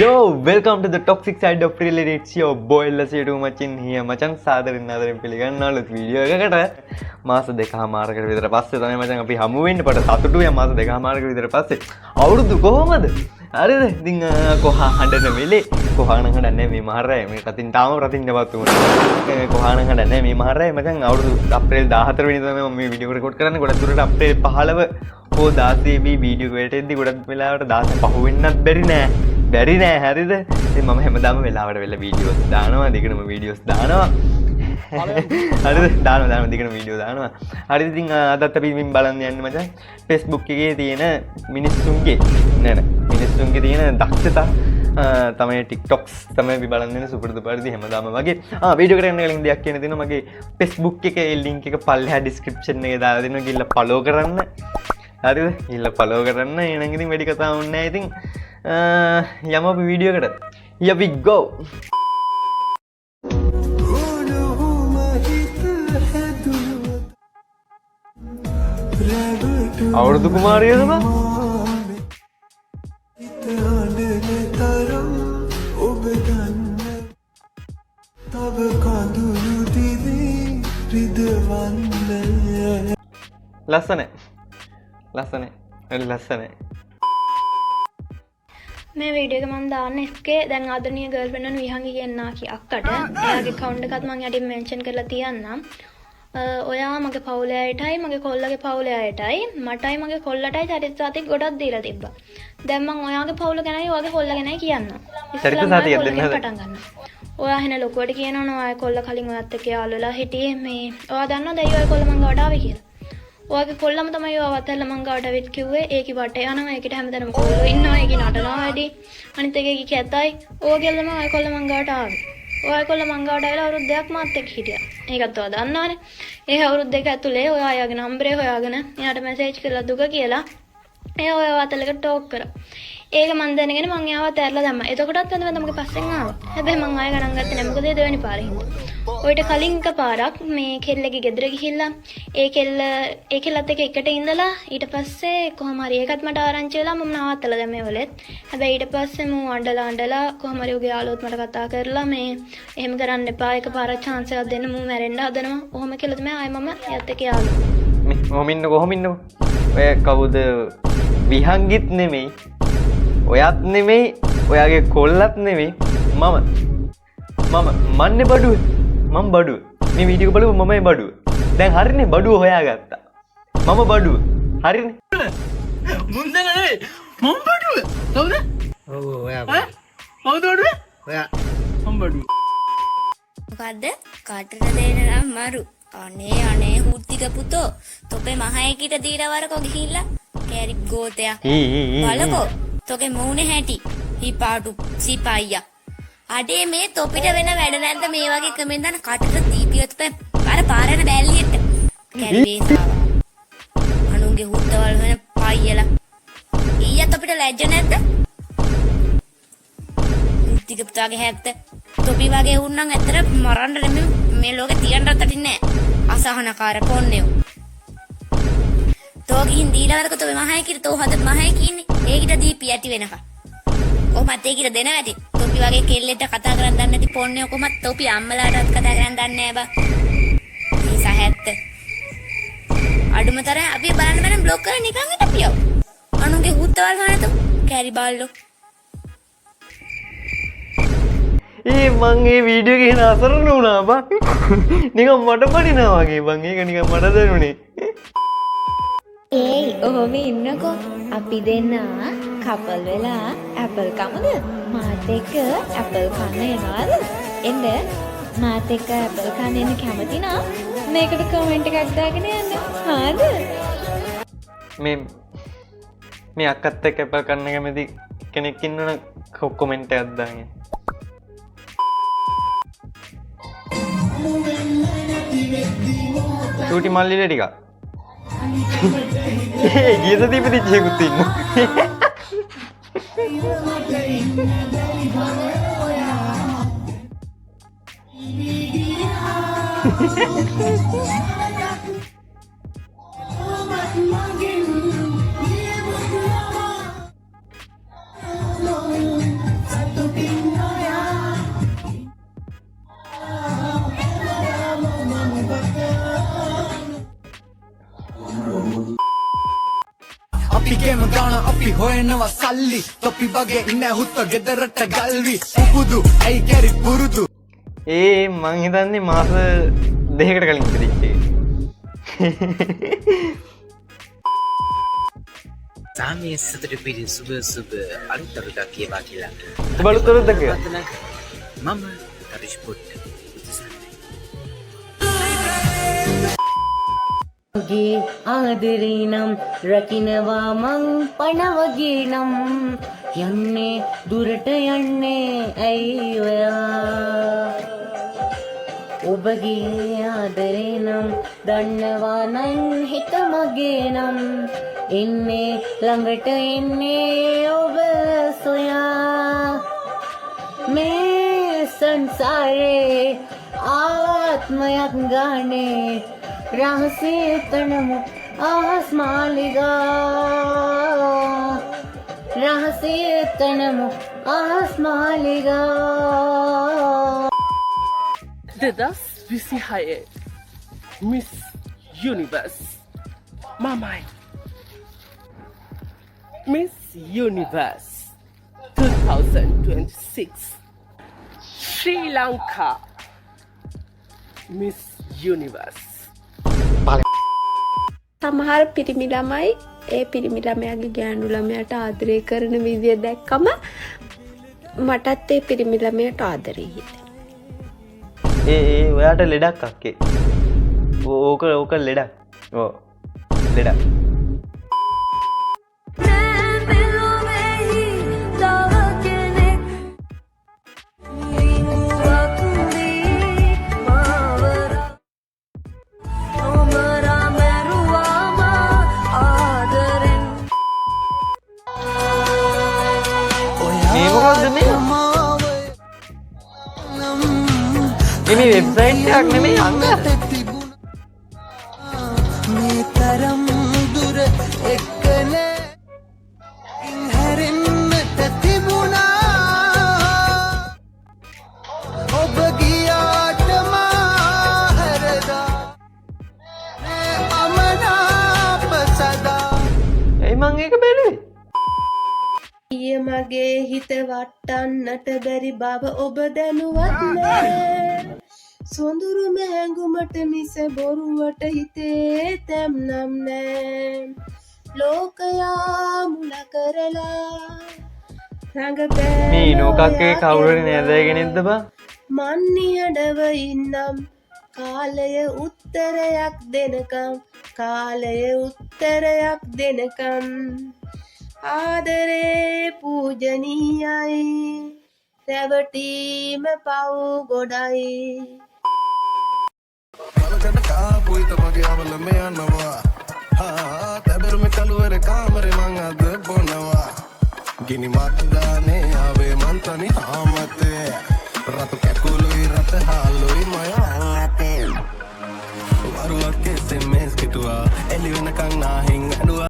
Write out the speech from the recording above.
Yo, welcome to the toxic side of reality. It's your boy Lasietu Machin here. මචන් සාදරෙන් ආදරෙන් පිළිගන්නවා video එකකට. මාස දෙකමාරකට විතර පස්සේ තමයි මචන් අපි හමු වෙන්නේ. පට සතුටුයි මාස දෙකමාරකට විතර පස්සේ. අවුරුදු කොහොමද? හරිද? ඉතින් කොහා හඬන වෙලේ කොහාන හඬන්නේ මේ මහරය මේ රතින් තාම රතින් නවත් උනේ. කොහාන හඬන්නේ මේ මහරය මචන් අවුරුදු අප්‍රේල් 14 වෙනිදා තමයි මම මේ වීඩියෝ රෙකෝඩ් කරන්නේ. ගොඩක් දුරට අප්‍රේල් 15 ඕ 16 මේ වීඩියෝ එකට එද්දි ගොඩක් වෙලාවට 16 පහ වෙන්නත් බැරි නෑ හරිද? ඉතින් මම හැමදාම වෙලාවට වෙලා වීඩියෝස් දානවා, දිගටම වීඩියෝස් දානවා. හරිද? දානවා දිගටම වීඩියෝ දානවා. හරිද? ඉතින් අදත් අපි මින් බලන්න යන්නේ මචං Facebook එකේ තියෙන මිනිස්සුන්ගේ මිනිස්සුන්ගේ තියෙන දක්ෂතා තමයි TikToks තමයි අපි බලන්න යන්නේ සුපුරුදු පරිදි හැමදාම වගේ. වීඩියෝ කරන්න කලින් දෙයක් කියන්න තියෙනවා. මගේ Facebook එකේ link එක පල්ලෙහා description එකේ දාලා දෙනවා. ගිහලා follow කරන්න. හරිද? ගිහලා follow කරන්න. එහෙනම් ඉතින් වැඩි කතාවක් නැහැ. ඉතින් යමු අපි වීඩියෝ එකට. Here we go. අවුරුදු කුමාරියද බා? ලස්සනයි. මේ වීඩියෝ එක මම දාන්න එකේ දැන් ආදරණීය ගර්ල්ෆ්‍රෙන්ඩ් වුණ විහංගි කියන නාකි අක්කට එයාගේ account එකත් මම යටින් මෙන්ෂන් කරලා තියන්නම්. ඔයා මගේ පවුලේ අයටයි මගේ කොල්ලගේ පවුලේ අයටයි මටයි මගේ කොල්ලටයි චරිත සාතික ගොඩක් දීලා තිබ්බා. දැන් මම ඔයාගේ පවුල ගැනයි ඔයාගේ කොල්ල ගැනයි කියන්නම්. චරිත සාතිකයක් දෙන්න පටන් ගන්න. ඔයා එහෙන ලොකුවට කියනවනේ ඔයා කොල්ල කලින් ඔයත් එක්ක යාළු වෙලා හිටියේ මේ ඔයා දන්නවද ඇයි ඔය කොල්ල මං ගාවට ආවේ කියලා? ඔයාගේ කොල්ලම තමයි ඔයා වතල්ල මං ගාවට ඇවිත් කිව්වේ ඒකි වටේ යනවා ඒකිට හැමදාම කොල්ලෝ ඉන්නවා ඒකි නටනවා වැඩි අනිත් එකේ කැතයි ඕගෙල්ලම ඔය කොල්ල මං ගාවට ආවේ. ඔය කොල්ල මං ගාවට ආවලා අවුරුද්දක් මාත් එක්ක හිටියා. ඒකත් ඔයා දන්නවනේ. ඒ අවුරුදු දෙක ඇතුලේ ඔයා යාගේ නම්බරේ හොයාගෙන එයාට මැසේජ් කරලා දුක කියලා එයා ඔය වතල්ලකට ටෝක් කරා. ඒක මන් දැනගෙන මං යාව තැරලා දැම්මා. එතකොටත් වැඳ මගේ පස්සෙන් ආවා. හැබැයි මං ආයෙ ගණන් ගත්තේ නැහැ. මොකද ඒ දෙවෙනි පාරේ හින්දා. ඔයිට කලින් එකපාරක් මේ කෙල්ලගේ ගෙදර ගිහිල්ලා ඒ කෙල්ලත් එක්ක එකට ඉඳලා ඊට පස්සේ කොහොම හරි ඒකත් මට ආරංචි වෙලා මම නවත්තලා දැන් මේ වලෙත්. හැබැයි ඊට පස්සේ මම අඬලා කොහොම හරි උගේ යාළුවොත් මට කතා කරලා මේ එහෙම කරන්න එපා එකපාරක් chance එකක් දෙන්න මම මැරෙන්න හදනවා. ඔහොම කියලා තමයි ආයෙ මම එයත් එක්ක යාළුවා. කොහොම ඉන්නව? ඔය කවුද? විහංගිත් නෙමෙයි. ඔයත් නෙමෙයි. ඔයාගේ කොල්ලත් නෙමෙයි. මන්නේ බඩුව. මම බඩුව. මේ වීඩියෝ එක බලපුව මමයි බඩුව. දැන් හරිනේ බඩුව හොයාගත්තා. මම බඩුව. හරිනේ. මුන්ද නෙවෙයි. මම බඩුව. කවුද? ඔව් ඔයා. කවුද බඩුව? ඔයා. මම බඩුව. මොකද්ද? කාටද දෙන්න නම් මරු. අනේ හුත්තික පුතෝ. තොපේ මහයකිට දීලා වරකෝ ගිහිල්ලා. කැරි ගෝතයා. බලකෝ. තොගේ මූණේ හැටි. හිපාටු සිපයියා. අඩේ මේ තොපිට වෙන වැඩ නැද්ද මේ වගේ කමෙන් දාන කටට දීපියොත් පාරන බැල්ලියට කැරිවේසාව අනුන්ගේ හුත්තවල් වෙන පයියලා ඊයත් අපිට ලැජ්ජ නැද්ද උත්තික පුතාගේ හැත්ත තොපි වගේ වුණනම් ඇත්තට මරන්න නෙමෙයි මේ ලෝකේ තියන්න රටටින්නේ නැහැ අසහනකාර කොන්නේව තෝ ගිහින් දීලා වරක තොපි මහයි කිර තෝ හද මහයි කින්නේ ඒකිට දීපි ඇති වෙනකම් කොහමද ඒකිට දෙන වැඩි තොපි වගේ කෙල්ලෙට කතා කරන් දන්නේ නැති පොන්නේ කොහමද තොපි අම්මලාටවත් කතා කරන් දන්නේ නැහැ බා. මේ සහැත්ත. අඩුමතර අපි බලන්න බ්ලොක් කරලා නිකන් හිටපියව. අනුගේ හුත්තවල් ගන්නතු කැරි බාල්ලෝ. මං ඒ වීඩියෝ එක එහෙන අසරණ වුණා බං. නිකන් මට පණිනා වගේ බං. ඒක නිකන් මට දැනුනේ. ඒයි ඔහොම ඉන්නකෝ අපි දෙන්න කපල් වෙලා ඇපල් කමුද මාත් එක්ක ඇපල් කන්න එනවාද එන්න මාත් එක්ක ඇපල් කන්න එන්න කැමති නම් මේකට කමෙන්ට් එකක් දාගෙන යන්න හාද මේ අක්කත් එක්ක ඇපල් කන්න කැමති කෙනෙක් ඉන්නවනම් කමෙන්ට් එකක් දාන්න චූටි මල්ලිලා ටික ගියද දීපදිච්චෙකුත් ඉන්නවා හොයනවා සල්ලි තොපි වගේ ඉන්න හුත්ත ගෙදරට ගල්වි උපුදු ඇයි කැරි පුරුදු ඒ මං හිතන්නේ මාස දෙකකට කලින් ඉපදිච්චේ. සාමයේ සතර පිරි සුබ සුබ අලුතරුදා කියවා කියලා. බලුතරුදක මම හරිෂ් පොට් ගේ ආදරේ නම් රකින්නවා මං පණ වගේ නම් යන්නේ දුරට යන්නේ ඇයි ඔයා ඔබගේ ආදරේ නම් දන්නවා නම් හිත මගේ නම් එන්නේ ළඟට එන්නේ ඔබ සොයා මේ සංසාරේ ආත්මයක් ගානේ රහසේ තනමු ආස් මාලිගා රහසේ තනමු ආස් මාලිගා 2026 මිස් යුනිවර්ස් මමයි මිස් යුනිවර්ස් 2026 ශ්‍රී ලංකා මිස් යුනිවර්ස් සමහර පිරිමි ළමයි ඒ පිරිමි ළමයාගේ ගෑනු ළමයාට ආදරය කරන විදිය දැක්කම මටත් ඒ පිරිමි ළමයාට ආදරේ හිතෙනවා. ඒ ඔයාට ලෙඩක් අක්කේ. ඕක ලෙඩක්. ඔව්. ලෙඩක්. මේ වෙබ්සයිට් එකක් නෙමෙයි අංග. මේ තරම් දුර එක්කනේ ඉන්හැරෙන්නට තිබුණා ඔබ ගියාට මාහරදා මේ අමනාප සදා එයි මං ඒක බැලුවේ. ඊයේ මගේ හිත වටන්නට බැරි බව ඔබ දැනුවත් නෑ සොඳුරු මෑඟුමට මිස බොරුවට හිතේ තැම්නම් නෑ ලෝකයා මුල කරලා රඟපෑ මේ නෝකක්කේ කවුරුරි නෑදෑගෙනෙක්ද බා? මන් නිහඬව ඉන්නම් කාලය උත්තරයක් දෙනකම් කාලය උත්තරයක් දෙනකම් ආදරේ පූජනීයයි රැවටීම පව් ගොඩයි බලකට කාපුයි තමගේ අවල මේ යනවා තැබෙරුම කළුවර කාමරේ මං අද බොනවා ගිනි මත්දානේ ආවේ මං තනි ආමතේ රතු කැකුළුයි රත හාලුයි මය අතේ වරුවක් SMS කිටුවා එළි වෙනකන් නාහින් ඇඬුවා